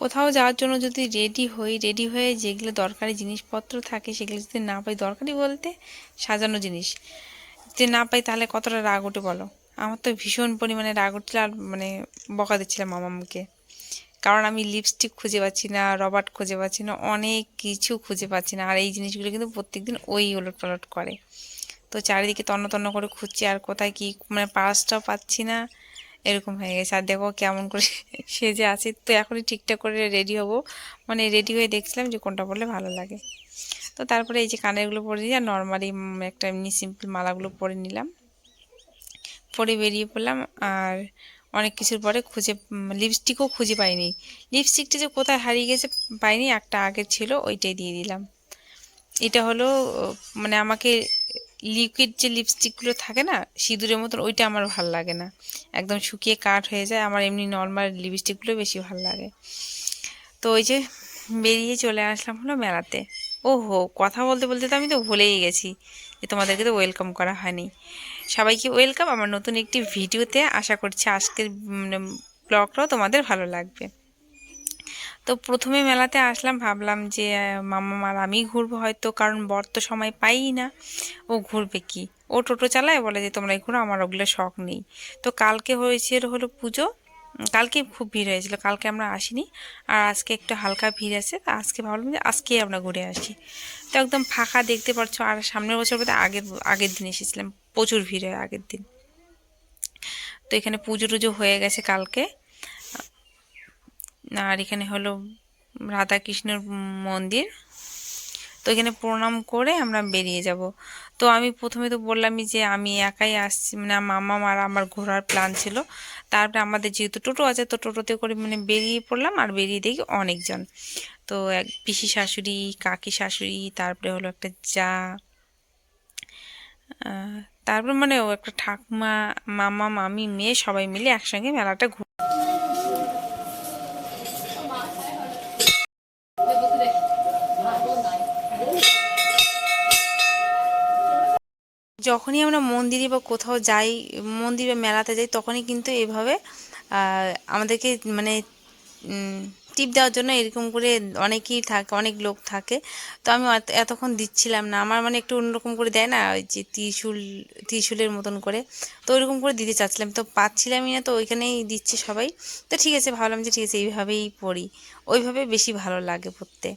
কোথাও যাওয়ার জন্য যদি রেডি হয়ে যেগুলো দরকারি জিনিসপত্র থাকে সেগুলো যদি না পাই, দরকারি বলতে সাজানো জিনিস যদি না পাই তাহলে কতটা রাগ ওঠে বলো। আমার তো ভীষণ পরিমাণে রাগ উঠছিল, আর মানে বকা দিচ্ছিলাম মামাকে, কারণ আমি লিপস্টিক খুঁজে পাচ্ছি না, রবার্ট খুঁজে পাচ্ছি না, অনেক কিছু খুঁজে পাচ্ছি না। আর এই জিনিসগুলো কিন্তু প্রত্যেকদিন ওই ওলট পালট করে। তো চারিদিকে তন্ন তন্ন করে খুঁজছি, আর কোথায় কি মানে পার্সটাও পাচ্ছি না, এরকম হয়ে গেছে। আর দেখো কেমন করে সেজে আছি, তো এখনই ঠিকঠাক করে রেডি হব, মানে রেডি হয়ে দেখছিলাম যে কোনটা পরলে ভালো লাগে। তো তারপরে এই যে কানেরগুলো পরে নিই, আর নর্মালি একটা এমনি সিম্পল মালাগুলো পরে নিলাম, পরে বেরিয়ে পড়লাম। আর অনেক কিছুর পরে লিপস্টিকও খুঁজে পাইনি, লিপস্টিকটা যে কোথায় হারিয়ে গেছে পাইনি, একটা আগের ছিল ওইটাই দিয়ে দিলাম। এটা হলো মানে আমাকে লিকুইড যে লিপস্টিকগুলো থাকে না সিঁদুরের মতন, ওইটা আমার ভাল লাগে না, একদম শুকিয়ে কাঠ হয়ে যায়। আমার এমনি নর্মাল লিপস্টিকগুলো বেশি ভাল লাগে। তো ওই যে বেরিয়ে চলে আসলাম হলো মেলাতে। ওহো, কথা বলতে বলতে তো আমি তো ভুলেই গেছি যে তোমাদেরকে তো ওয়েলকাম করা হয়নি। সবাইকে ওয়েলকাম আমার নতুন একটি ভিডিওতে। আশা করছি আজকের ব্লগটাও তোমাদের ভালো লাগবে। তো প্রথমে মেলাতে আসলাম, ভাবলাম যে মাম্মা আর আমি ঘুরবো হয়তো, কারণ বর তো সময় পাই না, ও ঘুরবে কি, ও টোটো চালায়, বলে যে তোমরা ঘুরো, আমার ওগুলো শখ নেই। তো কালকে হলো পুজো, কালকে খুব ভিড় হয়েছিল, কালকে আমরা আসিনি। আর আজকে একটু হালকা ভিড় আছে, তো আজকে ভাবলাম যে আজকেই আমরা ঘুরে আসি। তো একদম ফাঁকা দেখতে পাচ্ছ। আর সামনের বছর বোধহয় আগের দিন এসেছিলাম, প্রচুর ভিড় হয় আগের দিন। তো এখানে পুজো টুজো হয়ে গেছে কালকে। আর এখানে হলো রাধা কৃষ্ণর মন্দির। তো এখানে প্রণাম করে আমরা বেরিয়ে যাব। তো আমি প্রথমে তো বললামই যে আমি একাই আসছি, মানে মামা আর আমার ঘোরার প্ল্যান ছিল। তারপরে আমাদের যেহেতু টোটো আছে, তো টোটোতে করে মানে বেরিয়ে পড়লাম, আর বেরিয়ে দেখি অনেকজন। তো এক পিসি শাশুড়ি, কাকি শাশুড়ি, তারপরে হলো একটা যা, তারপরে মানে ও একটা ঠাকুমা, মামা মামি মেয়ে, সবাই মিলে একসঙ্গে মেলাটা যখনই আমরা মন্দিরে বা কোথাও যাই, মন্দির বা মেলাতে যাই, তখনই কিন্তু এভাবে আমাদেরকে মানে টিপ দেওয়ার জন্য এরকম করে অনেকেই থাকে, অনেক লোক থাকে। তো আমি এতক্ষণ দিচ্ছিলাম না, আমার মানে একটু অন্যরকম করে দেয় না, ওই যে ত্রিশূলের মতন করে, তো ওইরকম করে দিতে চাচ্ছিলাম, তো পাচ্ছিলামই না, তো ওইখানেই দিচ্ছে সবাই। তো ঠিক আছে, ভাবলাম যে ঠিক আছে এইভাবেই পড়ি, ওইভাবে বেশি ভালো লাগে পড়তে।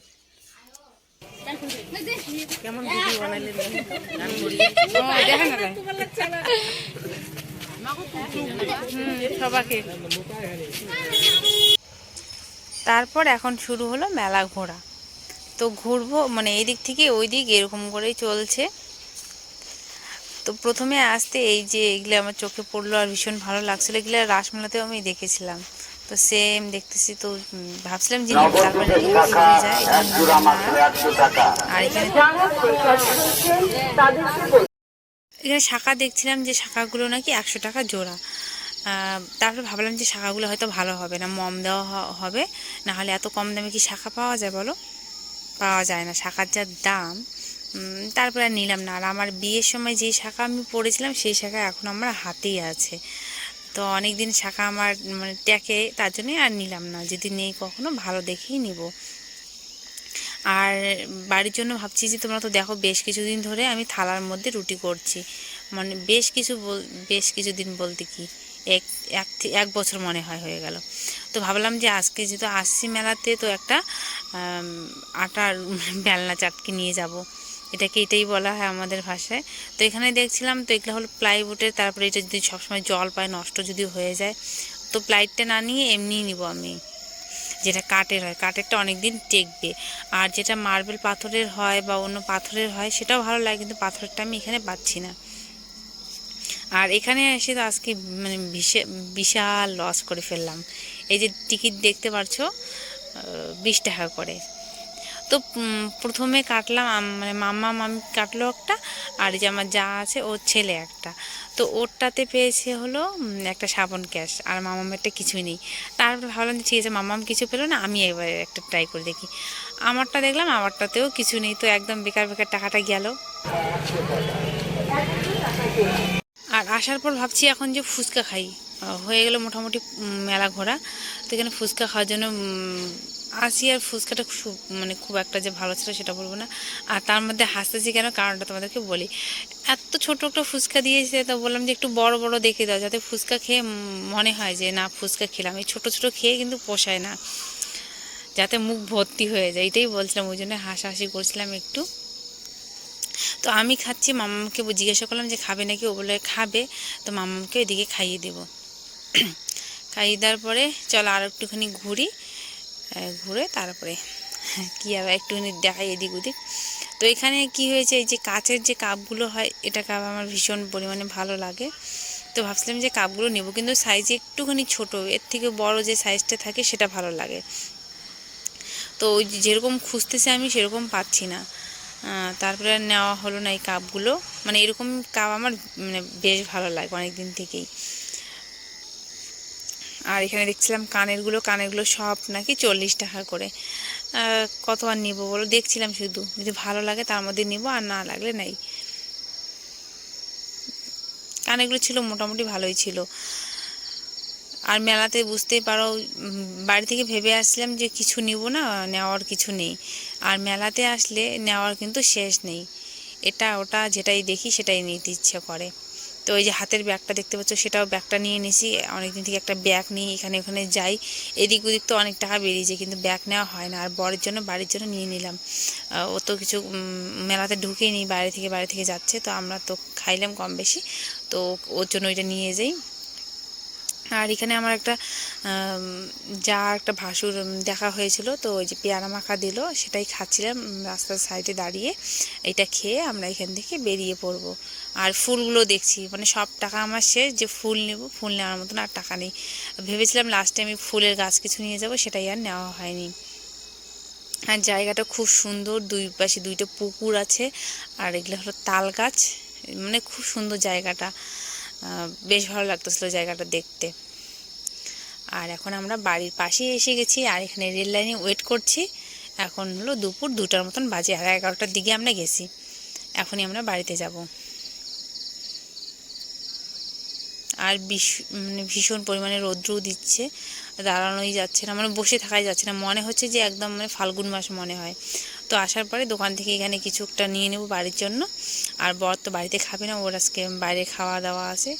কেমন ভিডিও বানাইলে গান করি সবাইকে। তারপর এখন শুরু হলো মেলা ঘোরা। তো ঘুরবো মানে এই দিক থেকে ওই দিক এরকম করেই চলছে। তো প্রথমে আসতে এই যে এগুলো আমার চোখে পড়লো, আর ভীষণ ভালো লাগছিলো, এগুলো রাসমেলাতেও আমি দেখেছিলাম। তো সেম দেখতেছি, তো ভাবছিলাম যে তারপরে যায়। আর এখানে এখানে শাঁখা দেখছিলাম যে শাঁখাগুলো নাকি 100 টাকা জোড়া। তারপরে ভাবলাম যে শাঁখাগুলো হয়তো ভালো হবে না, মম দেওয়া হবে, না হলে এত কম দামে কি শাঁখা পাওয়া যায় বলো, পাওয়া যায় না, শাঁখার যা দাম। তারপরে আর নিলাম না। আর আমার বিয়ের সময় যেই শাঁখা আমি পরেছিলাম সেই শাঁখা এখন আমার হাতেই আছে। তো অনেক দিন শাঁখা আমার মানে ট্যাকে, তার জন্যই আর নিলাম না, যদি নেই কখনো ভালো দেখেই নিব। আর বাড়ির জন্য ভাবছি যে তোমরা তো দেখো বেশ কিছুদিন ধরে আমি থালার মধ্যে রুটি করছি, মানে বেশ কিছুদিন বলতে কি এক এক বছর মনে হয় হয়ে গেল। তো ভাবলাম যে আজকে যেহেতু আসছি মেলাতে, তো একটা আটার বেলনা চাটকে নিয়ে যাব, এটাই বলা হয় আমাদের ভাষায়। তো এখানে দেখছিলাম, তো এগুলো হলো প্লাইউডের। তারপরে এটা যদি সবসময় জল পায়, নষ্ট যদি হয়ে যায়, তো প্লাইটটা না নিয়ে এমনিই নিব আমি, যেটা কাঠের হয়, কাঠেরটা অনেক দিন টেকবে। আর যেটা মার্বেল পাথরের হয় বা অন্য পাথরের হয় সেটাও ভালো লাগে, কিন্তু পাথরেরটা আমি এখানে পাচ্ছি না। আর এখানে এসে তো আজকে মানে বিশাল লস করে ফেললাম। এই যে টিকিট দেখতে পারছো 20 টাকা করে। তো প্রথমে কাটলাম, মানে মামি কাটলো একটা, আর যে আমার যা আছে ওর ছেলে একটা। তো ওরটাতে পেয়েছে হলো একটা সাবান ক্যাশ, আর মামামেরটা কিছুই নেই। তারপর ভাবলাম যে ঠিক আছে, মামাম কিছু পেলো না, আমি এবার একটা ট্রাই করে দেখি। আমারটা দেখলাম, আমারটাতেও কিছু নেই, তো একদম বেকার বেকার টাকাটা গেল। আর আসার পর ভাবছি এখন যে ফুচকা খাই, হয়ে গেল মোটামুটি মেলা ঘোরা। তো এখানে ফুচকা খাওয়ার জন্য আসি, আর ফুচকাটা মানে খুব একটা যে ভালো ছিল সেটা বলবো না। আর তার মধ্যে হাসতেছি কেন, কারণটা তোমাদেরকে বলি। এত ছোট একটা ফুচকা দিয়েছে, তো বললাম যে একটু বড় বড় দেখে দাও, যাতে ফুচকা খেয়ে মনে হয় যে না ফুচকা খেলাম। এই ছোট ছোট খেয়ে কিন্তু পোষায় না, যাতে মুখ ভর্তি হয়ে যায়, এটাই বলছিলাম, ওই জন্য হাসাহাসি করছিলাম একটু। তো আমি খাচ্ছি, মামাকে জিজ্ঞাসা করলাম যে খাবে নাকি, ও বলে খাবে। তো মামাকে ওইদিকে খাইয়ে দেবো। খাইয়ে দেওয়ার পরে চলো আর একটুখানি ঘুরি, ঘুরে তারপরে কী আবার একটুখানি দেখাই এদিক ওদিক। তো এখানে কি হয়েছে, এই যে কাচের যে কাপগুলো হয়, এটা কাপ আমার ভীষণ পরিমাণে ভালো লাগে। তো ভাবছিলাম যে কাপগুলো নেব, কিন্তু সাইজে একটুখানি ছোট, এর থেকে বড় যে সাইজটা থাকে সেটা ভালো লাগে। তো ওই যেরকম খুঁজতেছি আমি সেরকম পাচ্ছি না। তারপরে নেওয়া হলো না এই কাপগুলো। মানে এরকম কাপ আমার মানে বেশ ভালো লাগে অনেক দিন থেকেই। আর এখানে দেখছিলাম কানেরগুলো সব নাকি 40 টাকা করে। কত আর নিব বলো, দেখছিলাম শুধু, যদি ভালো লাগে তার মধ্যে নিব, আর না লাগলে নাই। কানেরগুলো ছিল মোটামুটি ভালোই ছিল। আর মেলাতে বুঝতেই পারো, বাড়ি থেকে ভেবে আসলাম যে কিছু নিব না, নেওয়ার কিছু নেই। আর মেলাতে আসলে নেওয়ার কিন্তু শেষ নেই, এটা ওটা যেটাই দেখি সেটাই নিতে ইচ্ছে করে। তো ওই যে হাতের ব্যাগটা দেখতে পাচ্ছ, সেটাও ব্যাগটা নিয়ে নিছি। অনেকদিন থেকে একটা ব্যাগ নিয়ে এখানে ওখানে যাই, এদিক ওদিক তো অনেক টাকা বেরিয়েছে, কিন্তু ব্যাগ নেওয়া হয় না। আর বরের জন্য, বাড়ির জন্য নিয়ে নিলাম। ও তো কিছু মেলাতে ঢুকেই নি, বাড়ি থেকে যাচ্ছে, তো আমরা তো খাইলাম কম বেশি, তো ওর জন্য ওইটা নিয়ে যাই। আর এখানে আমার একটা যা একটা ভাসুর দেখা হয়েছিল, তো ওই যে পেয়ারা মাখা দিল, সেটাই খাচ্ছিলাম রাস্তার সাইডে দাঁড়িয়ে। এটা খেয়ে আমরা এখান থেকে বেরিয়ে পড়ব। আর ফুলগুলো দেখছি, মানে সব টাকা আমার শেষ, যে ফুল নেব, ফুল নেওয়ার মতন আর টাকা নেই। ভেবেছিলাম লাস্টে আমি ফুলের গাছ কিছু নিয়ে যাব, সেটাই আর নেওয়া হয়নি। আর জায়গাটা খুব সুন্দর, দুই পাশে দুইটা পুকুর আছে, আর এগুলো হলো তাল গাছ। মানে খুব সুন্দর জায়গাটা, বেশ ভালো লাগতেছিল জায়গাটা দেখতে। আর এখন আমরা বাড়ির পাশেই এসে গেছি, আর এখানে রেল লাইনে ওয়েট করছি। এখন হলো দুপুর 2টার মতন বাজে, আর 11টার দিকে আমরা গেছি। এখনই আমরা বাড়িতে যাব। আর মানে ভীষণ পরিমাণে রৌদ্রও দিচ্ছে, দাঁড়ানোই যাচ্ছে না, মানে বসে থাকাই যাচ্ছে না, মনে হচ্ছে যে একদম মানে ফাল্গুন মাস মনে হয়। তো আসার পরে দোকান থেকে এখানে কিছু একটা নিয়ে নেব বাড়ির জন্য। আর বর তো বাড়িতে খাবে না, ওর আজকে বাইরে খাওয়া দাওয়া আছে,